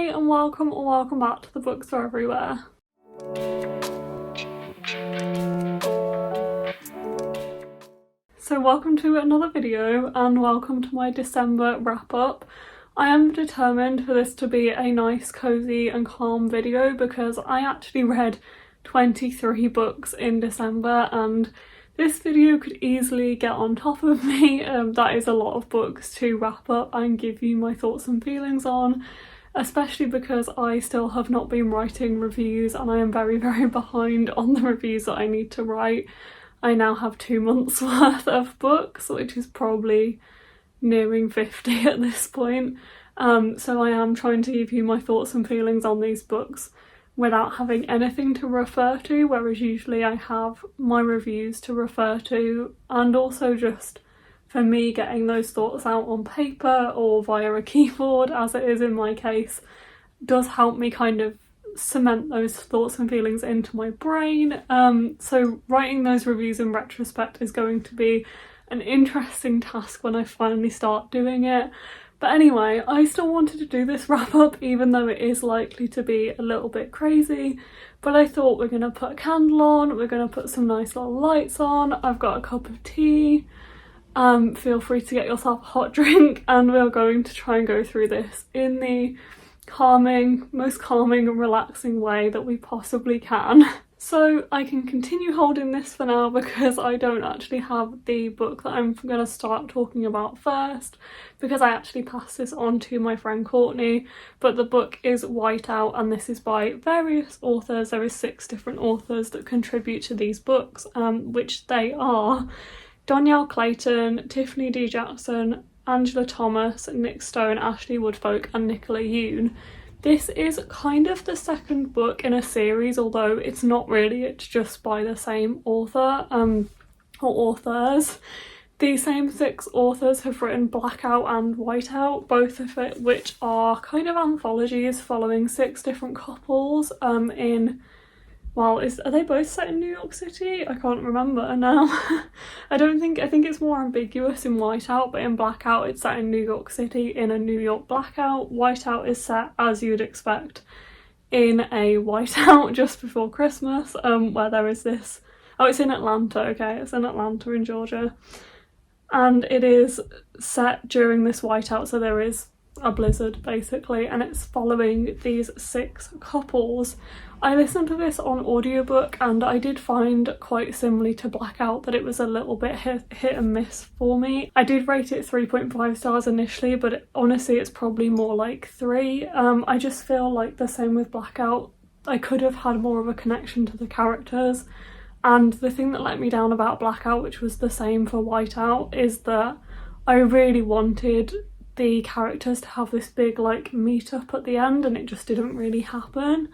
and welcome or welcome back to the Books Are Everywhere. So welcome to another video and welcome to my December wrap up. I am determined for this to be a nice, cozy and calm video because I actually read 23 books in December and this video could easily get on top of me. That is a lot of books to wrap up and give you my thoughts and feelings on, especially because I still have not been writing reviews and I am very behind on the reviews that I need to write. I now have 2 months worth of books, which is probably nearing 50 at this point. So I am trying to give you my thoughts and feelings on these books without having anything to refer to, whereas usually I have my reviews to refer to, and also just for me getting those thoughts out on paper or via a keyboard, as it is in my case, does help me kind of cement those thoughts and feelings into my brain. So writing those reviews in retrospect is going to be an interesting task when I finally start doing it. But anyway, I still wanted to do this wrap up even though it is likely to be a little bit crazy, but I thought we're going to put a candle on, we're going to put some nice little lights on, I've got a cup of tea, feel free to get yourself a hot drink, and we're going to try and go through this in the most calming and relaxing way that we possibly can. So I can continue holding this for now because I don't actually have the book that I'm going to start talking about first, because I actually passed this on to my friend Courtney, but the book is Whiteout and this is by various authors. There is 6 different authors that contribute to these books, which they are Donielle Clayton, Tiffany D. Jackson, Angela Thomas, Nick Stone, Ashley Woodfolk and Nicola Yoon. This is kind of the second book in a series, although it's not really, it's just by the same author, or authors. The same 6 authors have written Blackout and Whiteout, both of it which are kind of anthologies following 6 different couples are they both set in New York City? I can't remember now. I think it's more ambiguous in Whiteout, but in Blackout it's set in New York City in a New York blackout. Whiteout is set, as you'd expect, in a whiteout just before Christmas, where there is this... Oh, it's in Atlanta, okay, it's in Atlanta in Georgia. And it is set during this whiteout, so there is a blizzard basically, and it's following these 6 couples. I listened to this on audiobook and I did find, quite similarly to Blackout, that it was a little bit hit and miss for me. I did rate it 3.5 stars initially, but honestly it's probably more like 3. I just feel like the same with Blackout. I could have had more of a connection to the characters, and the thing that let me down about Blackout, which was the same for Whiteout, is that I really wanted the characters to have this big like meet up at the end and it just didn't really happen.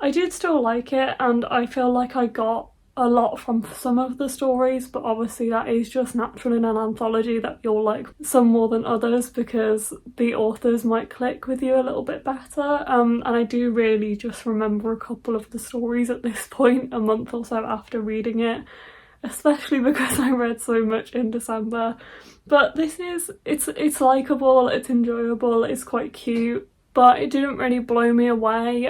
I did still like it and I feel like I got a lot from some of the stories, but obviously that is just natural in an anthology that you'll like some more than others because the authors might click with you a little bit better, and I do really just remember a couple of the stories at this point, a month or so after reading it, especially because I read so much in December. But this is, it's likeable, it's enjoyable, it's quite cute, but it didn't really blow me away,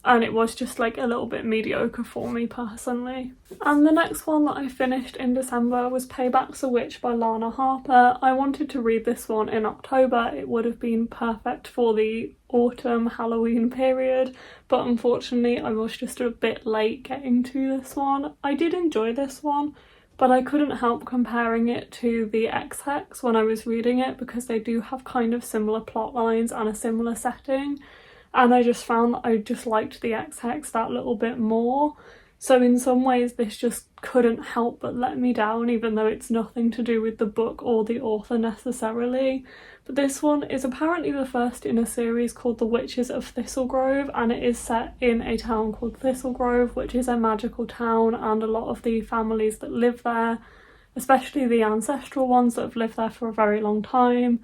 and it was just like a little bit mediocre for me personally. And the next one that I finished in December was Paybacks, a Witch by Lana Harper. I wanted to read this one in October. It would have been perfect for the autumn Halloween period, but unfortunately I was just a bit late getting to this one. I did enjoy this one, but I couldn't help comparing it to the X-Hex when I was reading it because they do have kind of similar plot lines and a similar setting. And I just found that I just liked the X-Hex that little bit more. So in some ways this just couldn't help but let me down, even though it's nothing to do with the book or the author necessarily. But this one is apparently the first in a series called The Witches of Thistlegrove, and it is set in a town called Thistlegrove, which is a magical town, and a lot of the families that live there, especially the ancestral ones that have lived there for a very long time,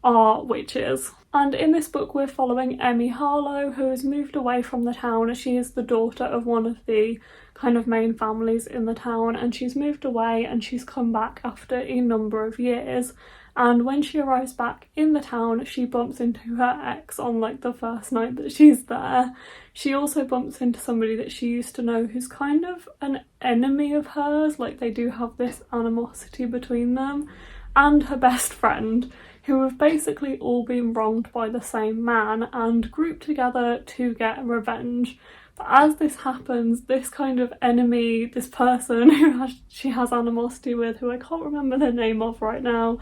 are witches. And in this book we're following Emmy Harlow, who has moved away from the town. She is the daughter of one of the kind of main families in the town, and she's moved away and she's come back after a number of years, and when she arrives back in the town she bumps into her ex on like the first night that she's there. She also bumps into somebody that she used to know who's kind of an enemy of hers, like they do have this animosity between them, and her best friend, who have basically all been wronged by the same man and grouped together to get revenge. But as this happens, this kind of enemy, this person who she has animosity with, who I can't remember the name of right now,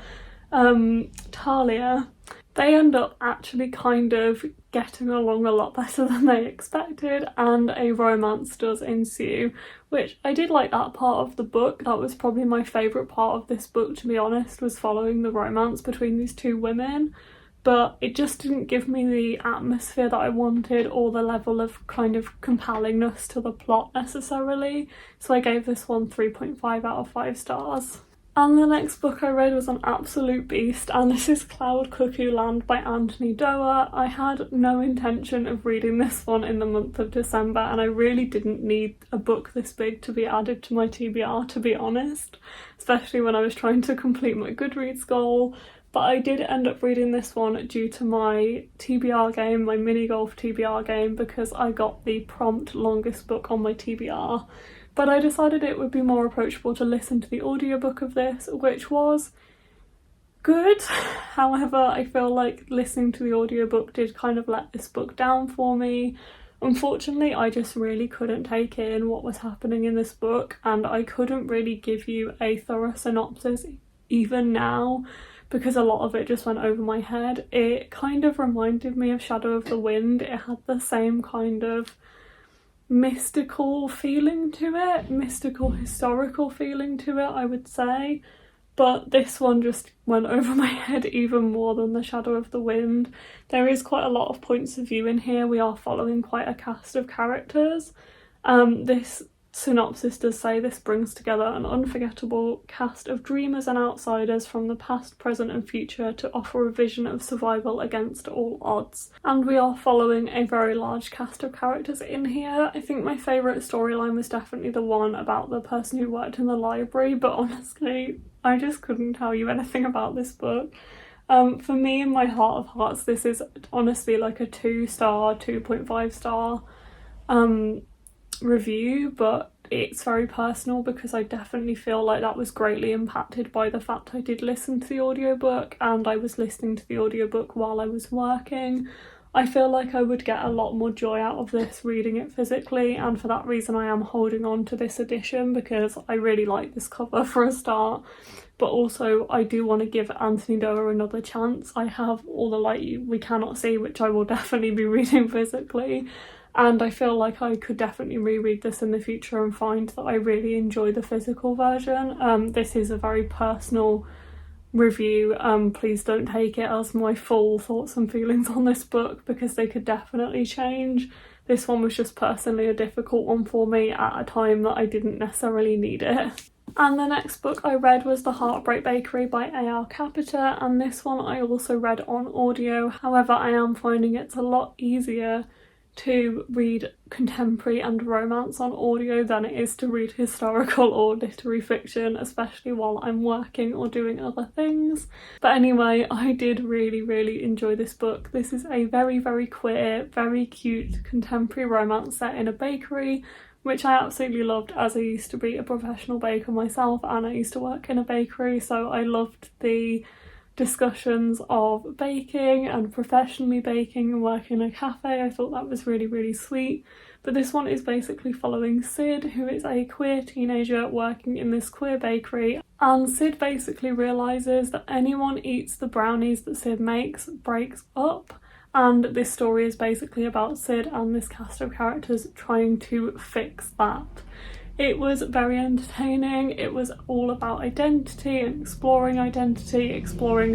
Talia, they end up actually kind of getting along a lot better than they expected, and a romance does ensue, which I did like that part of the book. That was probably my favourite part of this book, to be honest, was following the romance between these two women. But it just didn't give me the atmosphere that I wanted or the level of kind of compellingness to the plot necessarily. So I gave this one 3.5 out of 5 stars. And the next book I read was an absolute beast, and this is CloudCuckoo Land by Anthony Doerr. I had no intention of reading this one in the month of December, and I really didn't need a book this big to be added to my TBR, to be honest, especially when I was trying to complete my Goodreads goal. But I did end up reading this one due to my TBR game, my mini golf TBR game, because I got the prompt longest book on my TBR. But I decided it would be more approachable to listen to the audiobook of this, which was good. However, I feel like listening to the audiobook did kind of let this book down for me. Unfortunately, I just really couldn't take in what was happening in this book, and I couldn't really give you a thorough synopsis even now, because a lot of it just went over my head. It kind of reminded me of Shadow of the Wind. It had the same kind of mystical feeling to it, mystical historical feeling to it, I would say. But this one just went over my head even more than the Shadow of the Wind. There is quite a lot of points of view in here. We are following quite a cast of characters. This synopsis does say this brings together an unforgettable cast of dreamers and outsiders from the past, present and future to offer a vision of survival against all odds. And we are following a very large cast of characters in here. I think my favourite storyline was definitely the one about the person who worked in the library, but honestly, I just couldn't tell you anything about this book. For me, in my heart of hearts, this is honestly like a 2-star, 2.5 star review, but it's very personal because I definitely feel like that was greatly impacted by the fact I did listen to the audiobook, and I was listening to the audiobook while I was working. I feel like I would get a lot more joy out of this reading it physically, and for that reason I am holding on to this edition because I really like this cover for a start. But also I do want to give Anthony Doerr another chance. I have All the Light We Cannot See, which I will definitely be reading physically, and I feel like I could definitely reread this in the future and find that I really enjoy the physical version. This is a very personal review. Please don't take it as my full thoughts and feelings on this book because they could definitely change. This one was just personally a difficult one for me at a time that I didn't necessarily need it. And the next book I read was The Heartbreak Bakery by A.R. Capita, and this one I also read on audio. However, I am finding it's a lot easier to read contemporary and romance on audio than it is to read historical or literary fiction, especially while I'm working or doing other things. But anyway, I did really enjoy this book. This is a very queer, very cute contemporary romance set in a bakery, which I absolutely loved, as I used to be a professional baker myself and I used to work in a bakery, so I loved the discussions of baking and professionally baking and working in a cafe. I thought that was really sweet. But this one is basically following Sid, who is a queer teenager working in this queer bakery, and Sid basically realises that anyone eats the brownies that Sid makes breaks up, and this story is basically about Sid and this cast of characters trying to fix that. It was very entertaining. It was all about identity and exploring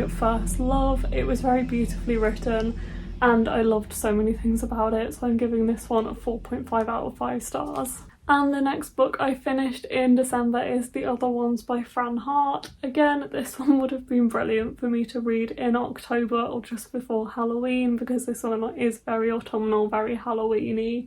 first love. It was very beautifully written and I loved so many things about it, so I'm giving this one a 4.5 out of 5 stars. And the next book I finished in December is The Other Ones by Fran Hart. Again, this one would have been brilliant for me to read in October or just before Halloween because this one is very autumnal, very Halloween-y.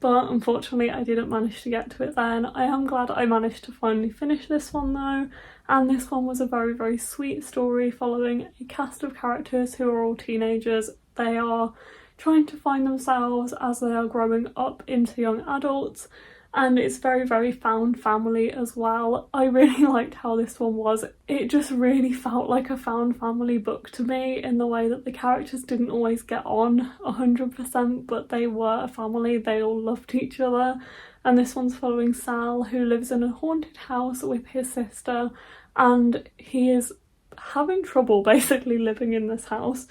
But unfortunately I didn't manage to get to it then. I am glad I managed to finally finish this one though, and this one was a very, very sweet story following a cast of characters who are all teenagers. They are trying to find themselves as they are growing up into young adults, and it's very, very found family as well. I really liked how this one was. It just really felt like a found family book to me, in the way that the characters didn't always get on 100%, but they were a family, they all loved each other. And this one's following Sal, who lives in a haunted house with his sister, and he is having trouble basically living in this house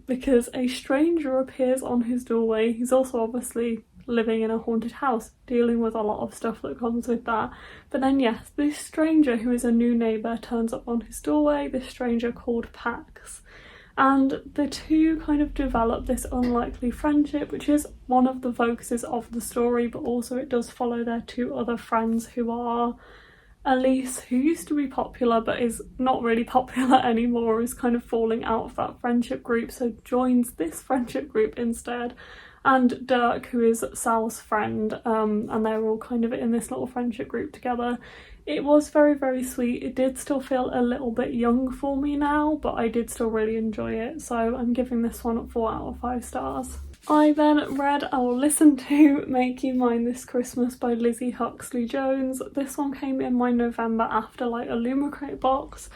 because a stranger appears on his doorway. He's also obviously living in a haunted house, dealing with a lot of stuff that comes with that. But then yes, this stranger who is a new neighbour turns up on his doorway, this stranger called Pax. And the two kind of develop this unlikely friendship, which is one of the focuses of the story, but also it does follow their two other friends, who are Elise, who used to be popular but is not really popular anymore, is kind of falling out of that friendship group, so joins this friendship group instead, and Dirk, who is Sal's friend, and they're all kind of in this little friendship group together. It was very, very sweet. It did still feel a little bit young for me now, but I did still really enjoy it, so I'm giving this one 4 out of 5 stars. I then read or listened to Make You Mine This Christmas by Lizzie Huxley Jones. This one came in my November After Light Illumicrate box,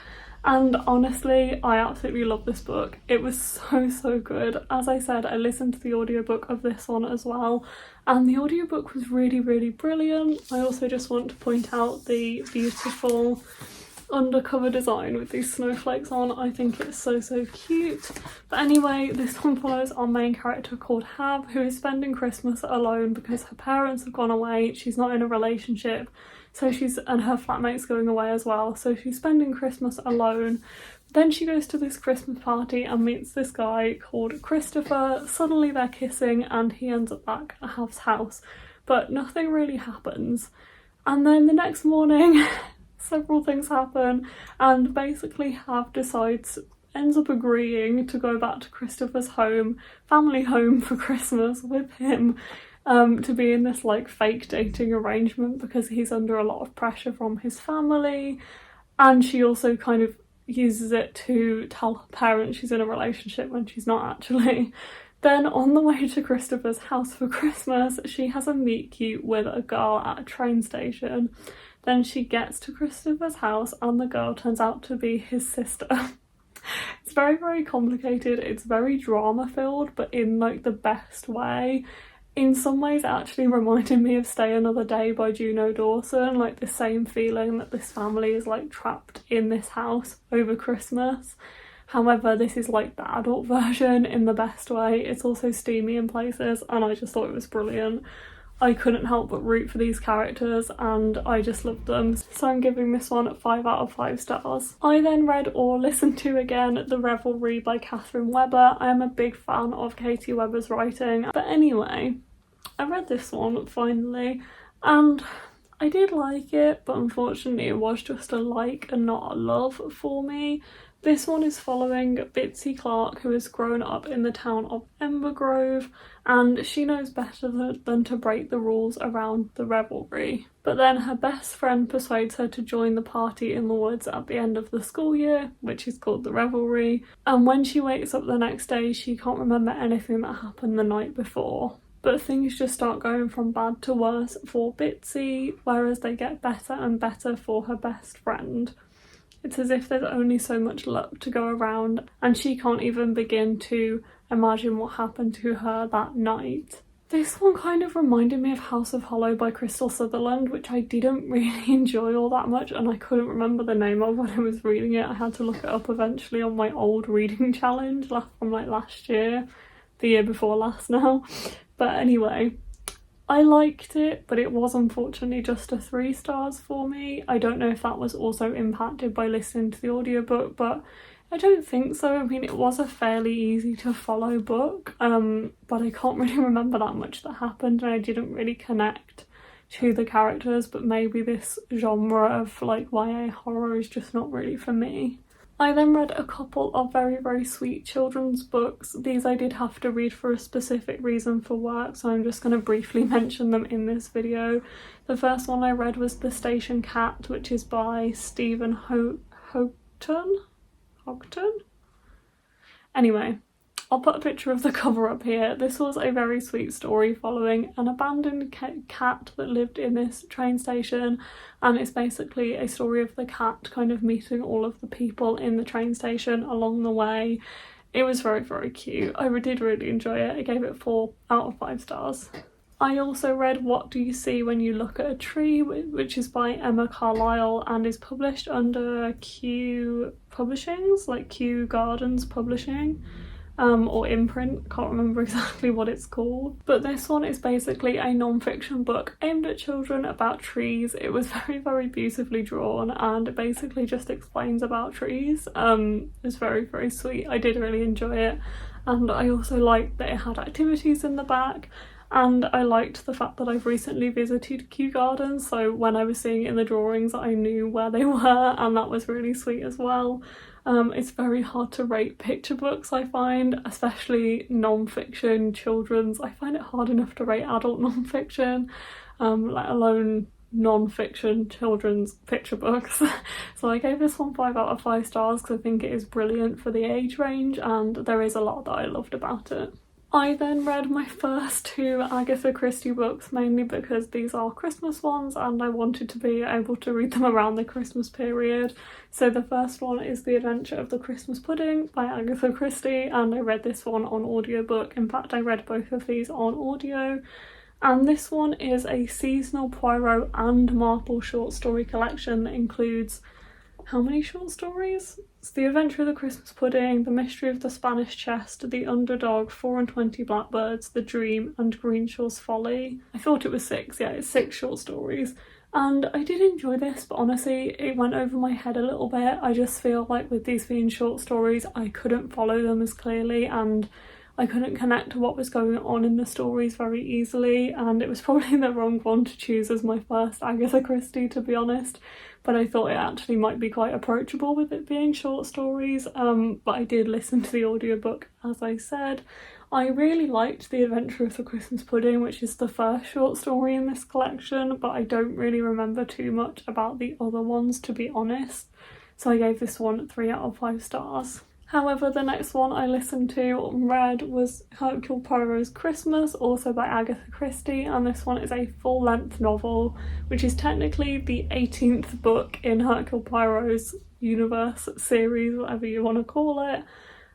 and honestly I absolutely love this book. It was so good. As I said, I listened to the audiobook of this one as well, and the audiobook was really, really brilliant. I also just want to point out the beautiful undercover design with these snowflakes on. I think it's so cute. But anyway, this one follows our main character called Hab, who is spending Christmas alone because her parents have gone away. She's not in a relationship, and her flatmate's going away as well, so she's spending Christmas alone. Then she goes to this Christmas party and meets this guy called Christopher. Suddenly they're kissing and he ends up back at Hab's house, but nothing really happens. And then the next morning several things happen, and basically Hab ends up agreeing to go back to Christopher's family home for Christmas with him, to be in this like fake dating arrangement because he's under a lot of pressure from his family, and she also kind of uses it to tell her parents she's in a relationship when she's not actually. Then on the way to Christopher's house for Christmas, she has a meet cute with a girl at a train station. Then she gets to Christopher's house and the girl turns out to be his sister. It's very, very complicated. It's very drama filled, but in like the best way. In some ways it actually reminded me of Stay Another Day by Juno Dawson, like the same feeling that this family is like trapped in this house over Christmas. However, this is like the adult version in the best way. It's also steamy in places, and I just thought it was brilliant. I couldn't help but root for these characters and I just loved them. So I'm giving this one 5 out of 5 stars. I then read or listened to again The Revelry by Catherine Webber. I am a big fan of Katie Webber's writing. But anyway, I read this one finally and I did like it, but unfortunately it was just a like and not a love for me. This one is following Bitsy Clark, who has grown up in the town of Ember Grove, and she knows better than to break the rules around the revelry. But then her best friend persuades her to join the party in the woods at the end of the school year, which is called the revelry, and when she wakes up the next day she can't remember anything that happened the night before. But things just start going from bad to worse for Bitsy, whereas they get better and better for her best friend. It's as if there's only so much luck to go around, and she can't even begin to imagine what happened to her that night. This one kind of reminded me of House of Hollow by Crystal Sutherland, which I didn't really enjoy all that much, and I couldn't remember the name of when I was reading it. I had to look it up eventually on my old reading challenge from like last year, the year before last now. But anyway, I liked it, but it was unfortunately just a 3 stars for me. I don't know if that was also impacted by listening to the audiobook, but I don't think so. I mean, it was a fairly easy to follow book, but I can't really remember that much that happened, and I didn't really connect to the characters, but maybe this genre of like YA horror is just not really for me. I then read a couple of very sweet children's books. These I did have to read for a specific reason for work, so I'm just going to briefly mention them in this video. The first one I read was The Station Cat, which is by Stephen Houghton? Anyway, I'll put a picture of the cover up here. This was a very sweet story following an abandoned cat that lived in this train station, and it's basically a story of the cat kind of meeting all of the people in the train station along the way. It was very cute. I did really enjoy it. I gave it 4 out of 5 stars. I also read What Do You See When You Look at a Tree, which is by Emma Carlisle and is published under Kew Publishings, like Kew Gardens Publishing. Or imprint, can't remember exactly what it's called. But this one is basically a non-fiction book aimed at children about trees. It was very beautifully drawn and it basically just explains about trees. It's very sweet. I did really enjoy it, and I also liked that it had activities in the back, and I liked the fact that I've recently visited Kew Gardens, so when I was seeing it in the drawings I knew where they were, and that was really sweet as well. It's very hard to rate picture books, I find, especially non-fiction children's. I find it hard enough to rate adult non-fiction, let alone non-fiction children's picture books. So I gave this one 5 out of 5 stars because I think it is brilliant for the age range and there is a lot that I loved about it. I then read my first 2 Agatha Christie books, mainly because these are Christmas ones and I wanted to be able to read them around the Christmas period. So the first one is The Adventure of the Christmas Pudding by Agatha Christie, and I read this one on audiobook. In fact, I read both of these on audio. And this one is a seasonal Poirot and Marple short story collection that includes how many short stories? It's The Adventure of the Christmas Pudding, The Mystery of the Spanish Chest, The Underdog, 4 and 20 Blackbirds, The Dream, and Greenshaw's Folly. I thought it was 6, yeah, it's 6 short stories. And I did enjoy this, but honestly, it went over my head a little bit. I just feel like with these being short stories, I couldn't follow them as clearly, and I couldn't connect to what was going on in the stories very easily, and it was probably the wrong one to choose as my first Agatha Christie, to be honest. But I thought it actually might be quite approachable with it being short stories, but I did listen to the audiobook, as I said. I really liked The Adventure of the Christmas Pudding, which is the first short story in this collection, but I don't really remember too much about the other ones, to be honest. So I gave this one 3 out of 5 stars. However, the next one I listened to and read was Hercule Poirot's Christmas, also by Agatha Christie, and this one is a full-length novel, which is technically the 18th book in Hercule Poirot's universe, series, whatever you want to call it.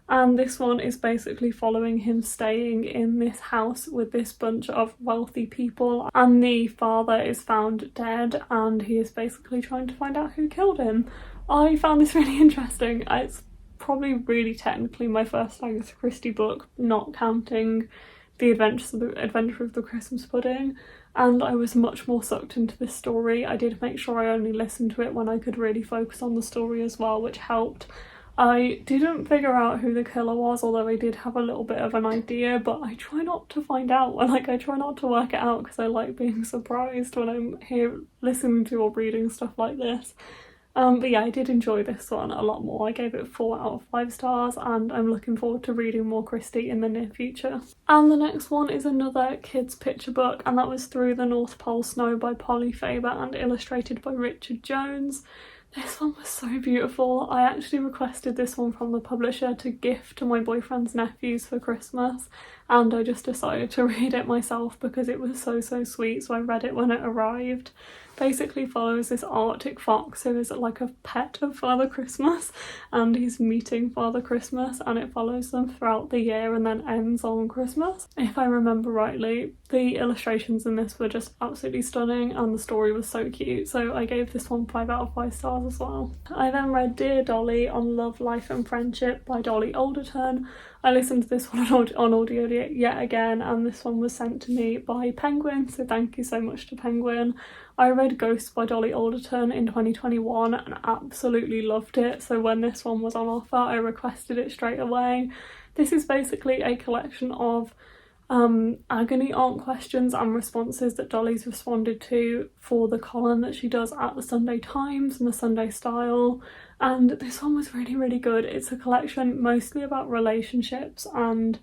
And this one is basically following him staying in this house with this bunch of wealthy people, and the father is found dead and he is basically trying to find out who killed him. I found this really interesting. It's probably really technically my first Agatha Christie book, not counting The Adventure of the Christmas Pudding, and I was much more sucked into this story. I did make sure I only listened to it when I could really focus on the story as well, which helped. I didn't figure out who the killer was, although I did have a little bit of an idea, but I try not to find out, I try not to work it out because I like being surprised when I'm here listening to or reading stuff like this. But yeah, I did enjoy this one a lot more. I gave it 4 out of 5 stars and I'm looking forward to reading more Christie in the near future. And the next one is another kids picture book, and that was Through the North Pole Snow by Polly Faber and illustrated by Richard Jones. This one was so beautiful. I actually requested this one from the publisher to gift to my boyfriend's nephews for Christmas, and I just decided to read it myself because it was so sweet, so I read it when it arrived. Basically follows this Arctic fox who is like a pet of Father Christmas, and he's meeting Father Christmas, and it follows them throughout the year and then ends on Christmas. If I remember rightly, the illustrations in this were just absolutely stunning and the story was so cute, so I gave this one 5 out of 5 stars as well. I then read Dear Dolly on Love, Life and Friendship by Dolly Alderton. I listened to this one on audio yet again, and this one was sent to me by Penguin, so thank you so much to Penguin. I read Ghost by Dolly Alderton in 2021 and absolutely loved it, so when this one was on offer I requested it straight away. This is basically a collection of agony aunt questions and responses that Dolly's responded to for the column that she does at the Sunday Times and the Sunday Style. And this one was really, really good. It's a collection mostly about relationships and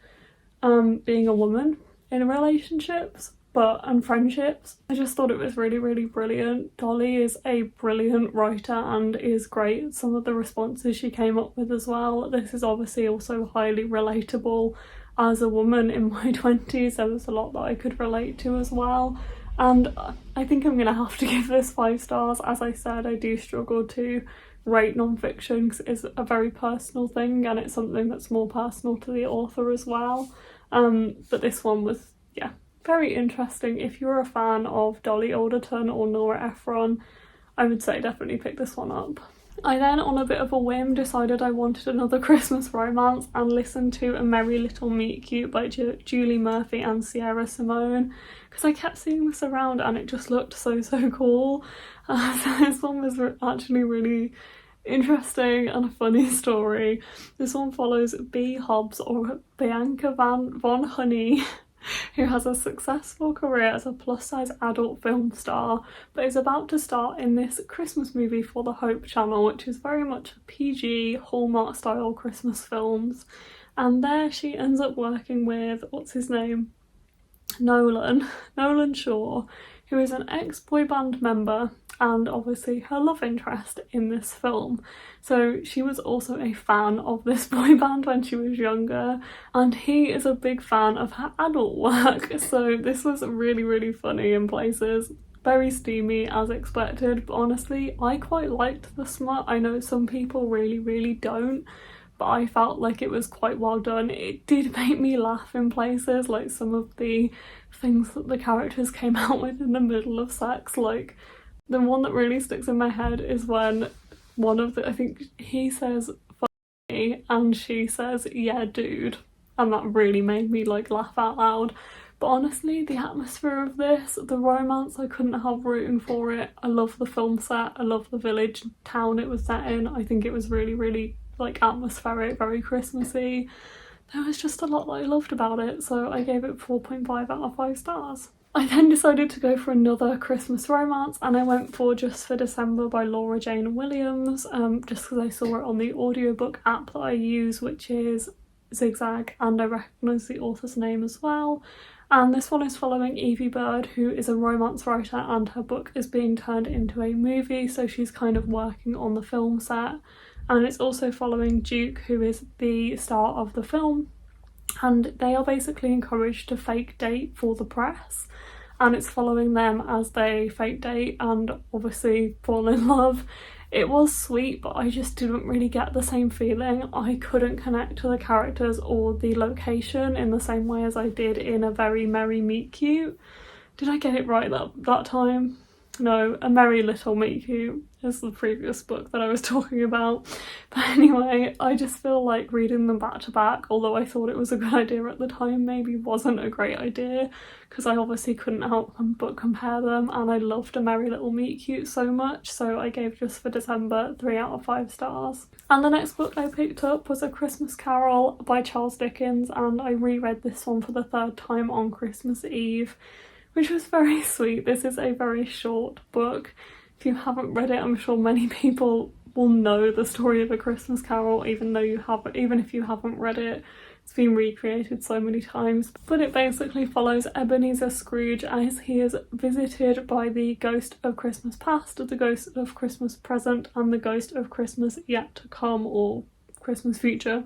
being a woman in relationships and friendships. I just thought it was really, really brilliant. Dolly is a brilliant writer and is great at some of the responses she came up with as well. This is obviously also highly relatable as a woman in my 20s. There was a lot that I could relate to as well. And I think I'm going to have to give this 5 stars. As I said, I do struggle to rate non-fiction because it's a very personal thing and it's something that's more personal to the author as well. But this one was, yeah, very interesting. If you're a fan of Dolly Alderton or Nora Ephron, I would say definitely pick this one up. I then, on a bit of a whim, decided I wanted another Christmas romance and listened to A Merry Little Meet Cute by Julie Murphy and Sierra Simone, because I kept seeing this around and it just looked so cool. So this one was actually really interesting and a funny story. This one follows Bea Hobbs, or Bianca Von Honey, who has a successful career as a plus-size adult film star, but is about to star in this Christmas movie for the Hope Channel, which is very much PG, Hallmark-style Christmas films. And there she ends up working with, what's his name? Nolan Shaw, who is an ex-boy band member and obviously her love interest in this film. So she was also a fan of this boy band when she was younger, and he is a big fan of her adult work. So this was really, really funny in places. Very steamy as expected, but honestly I quite liked the smut. I know some people really, really don't, but I felt like it was quite well done. It did make me laugh in places, like some of the things that the characters came out with in the middle of sex. Like, the one that really sticks in my head is when I think he says "fuck me" and she says "yeah dude," and that really made me like laugh out loud. But honestly, the atmosphere of this, the romance, I couldn't help rooting for it. I love the film set, I love the village town it was set in. I think it was really, really like atmospheric, very Christmassy. There was just a lot that I loved about it, so I gave it 4.5 out of 5 stars. I then decided to go for another Christmas romance, and I went for Just for December by Laura Jane Williams, just because I saw it on the audiobook app that I use, which is Zigzag, and I recognise the author's name as well. And this one is following Evie Bird, who is a romance writer, and her book is being turned into a movie, so she's kind of working on the film set. And it's also following Duke, who is the star of the film, and they are basically encouraged to fake date for the press, and it's following them as they fake date and obviously fall in love. It was sweet, but I just didn't really get the same feeling. I couldn't connect to the characters or the location in the same way as I did in A Very Merry Meet Cute. Did I get it right that time? No, A Merry Little Meet Cute is the previous book that I was talking about. But anyway, I just feel like reading them back to back, although I thought it was a good idea at the time, maybe wasn't a great idea, because I obviously couldn't help but compare them, and I loved A Merry Little Meet Cute so much, so I gave Just for December 3 out of 5 stars. And the next book I picked up was A Christmas Carol by Charles Dickens, and I reread this one for the 3rd time on Christmas Eve, which was very sweet. This is a very short book. If you haven't read it, I'm sure many people will know the story of A Christmas Carol, even if you haven't read it. It's been recreated so many times. But it basically follows Ebenezer Scrooge as he is visited by the ghost of Christmas past, the ghost of Christmas present, and the ghost of Christmas yet to come, or Christmas future,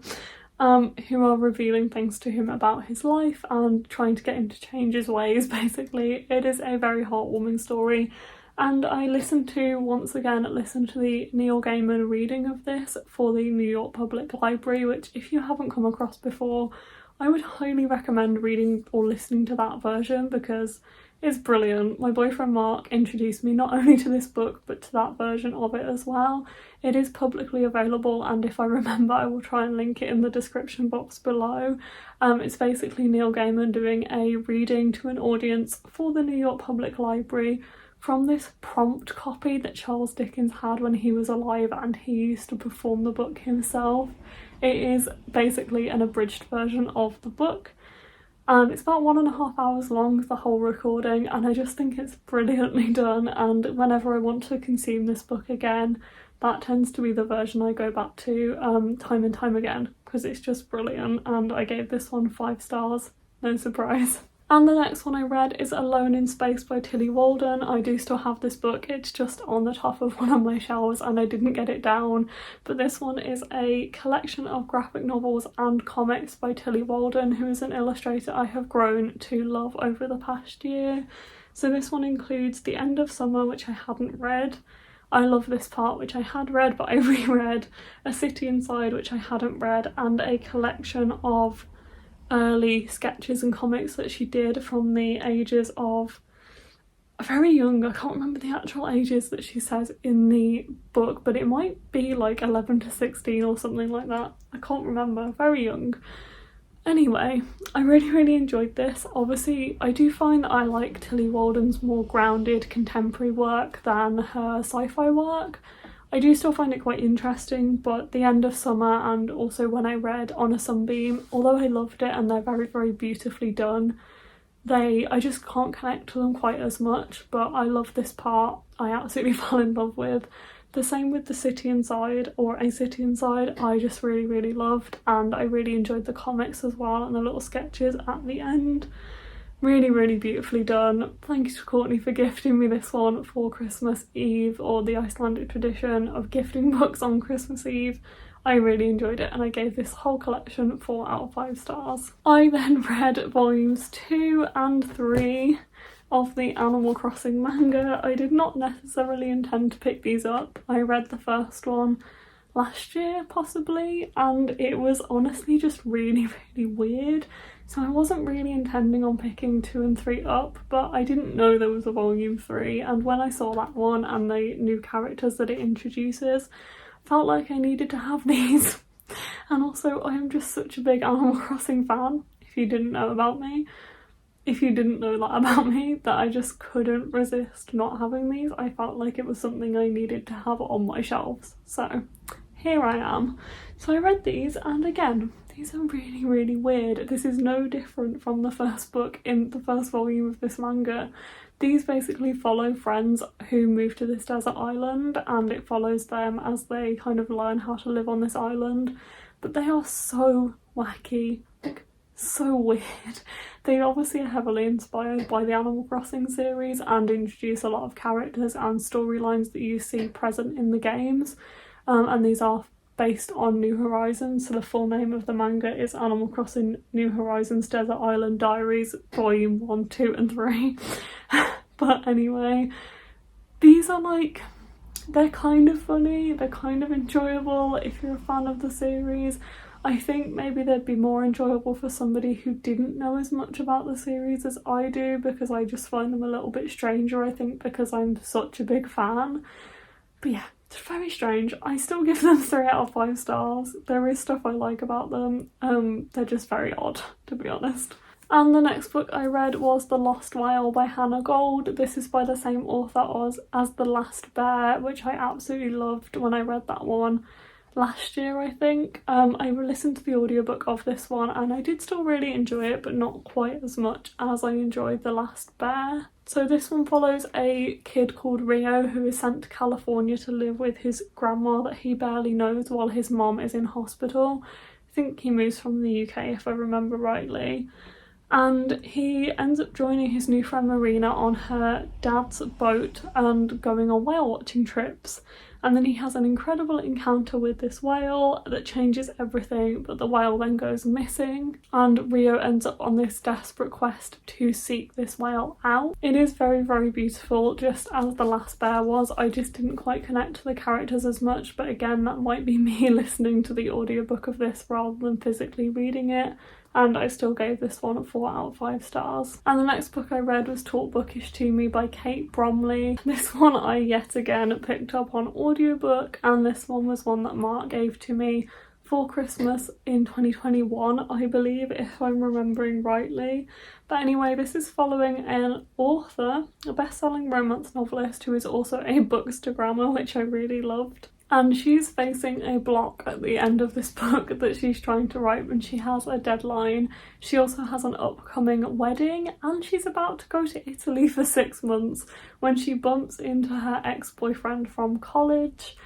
who are revealing things to him about his life and trying to get him to change his ways, basically. It is a very heartwarming story, and I listened to the Neil Gaiman reading of this for the New York Public Library, which, if you haven't come across before, I would highly recommend reading or listening to that version because it's brilliant. My boyfriend Mark introduced me not only to this book but to that version of it as well. It is publicly available, and if I remember I will try and link it in the description box below. It's basically Neil Gaiman doing a reading to an audience for the New York Public Library from this prompt copy that Charles Dickens had when he was alive, and he used to perform the book himself. It is basically an abridged version of the book. and it's about 1.5 hours long, the whole recording, and I just think it's brilliantly done, and whenever I want to consume this book again, that tends to be the version I go back to time and time again, because it's just brilliant, and I gave this one 5 stars, no surprise. And the next one I read is Alone in Space by Tillie Walden. I do still have this book, it's just on the top of one of my shelves and I didn't get it down. But this one is a collection of graphic novels and comics by Tillie Walden, who is an illustrator I have grown to love over the past year. So this one includes The End of Summer, which I hadn't read. I Love This Part, which I had read but I reread. A City Inside, which I hadn't read, and a collection of early sketches and comics that she did from the ages of very young. I can't remember the actual ages that she says in the book, but it might be like 11 to 16 or something like that. I can't remember, very young. Anyway, I really enjoyed this. Obviously, I do find that I like Tillie Walden's more grounded contemporary work than her sci-fi work. I do still find it quite interesting, but The End of Summer and also when I read On a Sunbeam, although I loved it and they're very beautifully done, I just can't connect to them quite as much. But I love this part, I absolutely fell in love with. The same with The City Inside, or A City Inside, I just really loved, and I really enjoyed the comics as well and the little sketches at the end. Really beautifully done. Thank you to Courtney for gifting me this one for Christmas Eve, or the Icelandic tradition of gifting books on Christmas Eve. I really enjoyed it and I gave this whole collection 4 out of 5 stars. I then read volumes 2 and 3 of the Animal Crossing manga. I did not necessarily intend to pick these up. I read the first one last year possibly, and it was honestly just really weird. So I wasn't really intending on picking 2 and 3 up, but I didn't know there was a volume 3, and when I saw that one and the new characters that it introduces, I felt like I needed to have these. And also I am just such a big Animal Crossing fan, if you didn't know about me. If you didn't know that about me, that I just couldn't resist not having these. I felt like it was something I needed to have on my shelves. So here I am. So I read these, and again, these are really weird. This is no different from the first book in the first volume of this manga. These basically follow friends who move to this desert island, and it follows them as they kind of learn how to live on this island. But they are so wacky, like so weird. They obviously are heavily inspired by the Animal Crossing series and introduce a lot of characters and storylines that you see present in the games. And these are based on New Horizons, so the full name of the manga is Animal Crossing New Horizons Desert Island Diaries Volume 1, 2 and 3. But anyway, these are like, they're kind of funny, they're kind of enjoyable if you're a fan of the series. I think maybe they'd be more enjoyable for somebody who didn't know as much about the series as I do, because I just find them a little bit stranger, I think, because I'm such a big fan. But yeah, it's very strange. I still give them 3 out of 5 stars. There is stuff I like about them. They're just very odd, to be honest. And the next book I read was The Lost Whale by Hannah Gold. This is by the same author as The Last Bear, which I absolutely loved when I read that one last year, I think. I listened to the audiobook of this one and I did still really enjoy it, but not quite as much as I enjoyed The Last Bear. So this one follows a kid called Rio who is sent to California to live with his grandma that he barely knows while his mom is in hospital. I think he moves from the UK if I remember rightly. And he ends up joining his new friend Marina on her dad's boat and going on whale watching trips. And then he has an incredible encounter with this whale that changes everything, but the whale then goes missing and Rio ends up on this desperate quest to seek this whale out. It is very beautiful, just as The Last Bear was. I just didn't quite connect to the characters as much, but again, that might be me listening to the audiobook of this rather than physically reading it. And I still gave this one 4 out of 5 stars. And the next book I read was Taught Bookish to Me by Kate Bromley. This one I yet again picked up on audiobook, and this one was one that Mark gave to me for Christmas in 2021, I believe, if I'm remembering rightly. But anyway, this is following an author, a best-selling romance novelist who is also a bookstagrammer, which I really loved. And she's facing a block at the end of this book that she's trying to write when she has a deadline. She also has an upcoming wedding and she's about to go to Italy for 6 months when she bumps into her ex-boyfriend from college.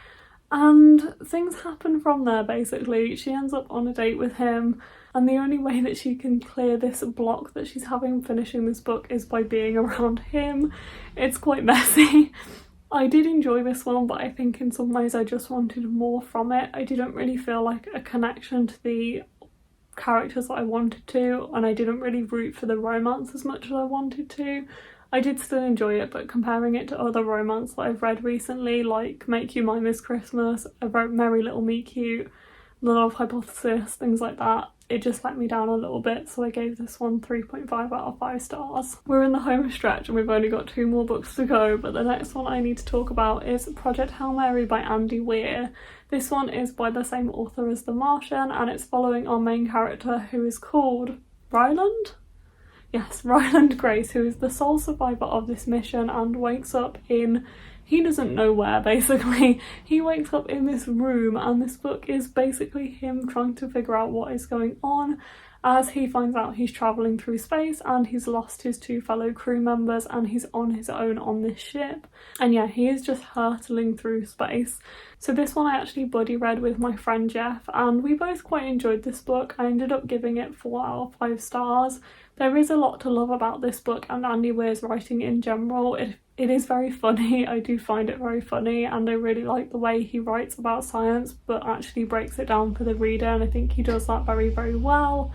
And things happen from there basically. She ends up on a date with him and the only way that she can clear this block that she's having finishing this book is by being around him. It's quite messy. I did enjoy this one, but I think in some ways I just wanted more from it. I didn't really feel like a connection to the characters that I wanted to, and I didn't really root for the romance as much as I wanted to. I did still enjoy it, but comparing it to other romance that I've read recently, like Make You Mine This Christmas, I wrote Merry Little Meet Cute, The Love Hypothesis, things like that, it just let me down a little bit, so I gave this one 3.5 out of 5 stars. We're in the home stretch and we've only got 2 more books to go, but the next one I need to talk about is Project Hail Mary by Andy Weir. This one is by the same author as The Martian and it's following our main character who is called Ryland? Yes, Ryland Grace, who is the sole survivor of this mission and wakes up in he doesn't know where basically. He wakes up in this room and this book is basically him trying to figure out what is going on as he finds out he's travelling through space and he's lost his 2 fellow crew members and he's on his own on this ship. And yeah, he is just hurtling through space. So this one I actually buddy read with my friend Jeff and we both quite enjoyed this book. I ended up giving it 4 out of 5 stars. There is a lot to love about this book and Andy Weir's writing in general. It is very funny, I do find it very funny and I really like the way he writes about science but actually breaks it down for the reader and I think he does that very, very well.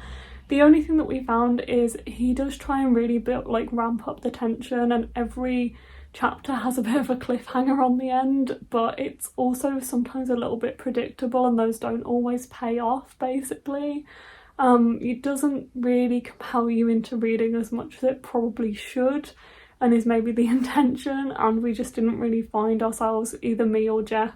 The only thing that we found is he does try and really ramp up the tension and every chapter has a bit of a cliffhanger on the end, but it's also sometimes a little bit predictable and those don't always pay off basically. It doesn't really compel you into reading as much as it probably should and is maybe the intention, and we just didn't really find ourselves, either me or Jeff,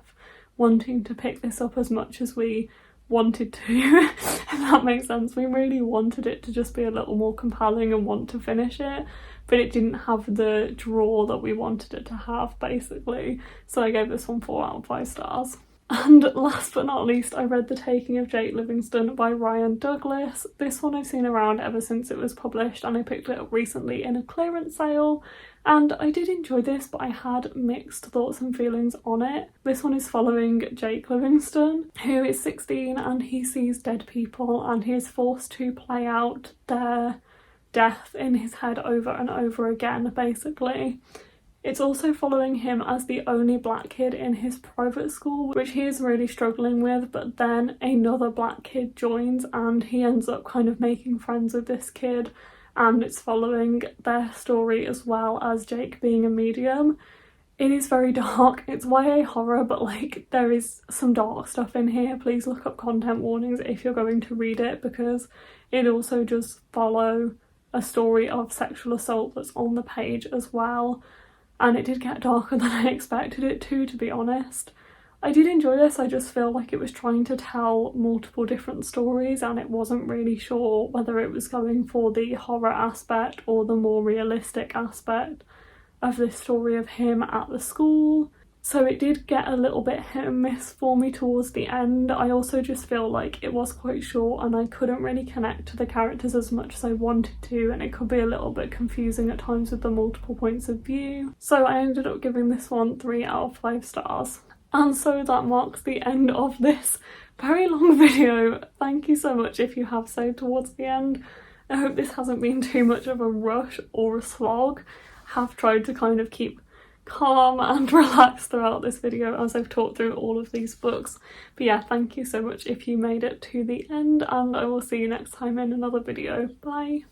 wanting to pick this up as much as we wanted to, if that makes sense. We really wanted it to just be a little more compelling and want to finish it, but it didn't have the draw that we wanted it to have basically, so I gave this one 4 out of 5 stars. And last but not least, I read The Taking of Jake Livingstone by Ryan Douglas. This one I've seen around ever since it was published and I picked it up recently in a clearance sale and I did enjoy this but I had mixed thoughts and feelings on it. This one is following Jake Livingstone, who is 16 and he sees dead people and he is forced to play out their death in his head over and over again basically. It's also following him as the only black kid in his private school, which he is really struggling with, but then another black kid joins and he ends up kind of making friends with this kid and it's following their story as well as Jake being a medium. It is very dark, it's YA horror, but there is some dark stuff in here. Please look up content warnings if you're going to read it because it also does follow a story of sexual assault that's on the page as well. And it did get darker than I expected it to be honest. I did enjoy this, I just feel like it was trying to tell multiple different stories and it wasn't really sure whether it was going for the horror aspect or the more realistic aspect of this story of him at the school. So it did get a little bit hit and miss for me towards the end. I also just feel like it was quite short and I couldn't really connect to the characters as much as I wanted to and it could be a little bit confusing at times with the multiple points of view. So I ended up giving this one 3 out of 5 stars. And so that marks the end of this very long video. Thank you so much if you have stayed towards the end. I hope this hasn't been too much of a rush or a slog. I have tried to kind of keep calm and relaxed throughout this video as I've talked through all of these books. But yeah, thank you so much if you made it to the end and I will see you next time in another video. Bye!